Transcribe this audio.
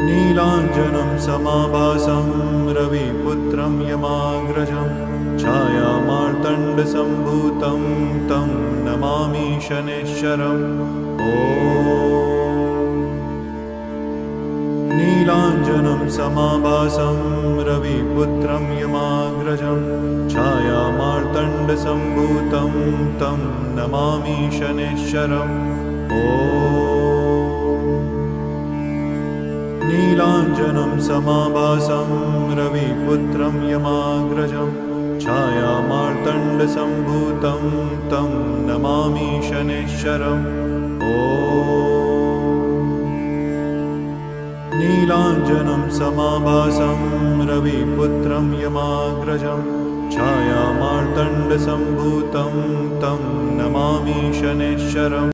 नीलाञ्जनं समाभासं रविपुत्रं यमाग्रजं छायामार्तण्डसम्भूतं तं नमामि शनैश्चरम् नीलाञ्जनं समाभासं रविपुत्रं यमाग्रजं छायामार्तण्डसम्भूतं तं नमामि शनैश्चरम् नीलाञ्जनं समाभासं रविपुत्रं यमाग्रजं छायामार्तण्डसम्भूतं तं नमामि शनैश्चरम् नीलाञ्जनं समाभासं रविपुत्रं यमाग्रजं छायामार्तण्डसम्भूतं तं नमामि शनैश्चरम्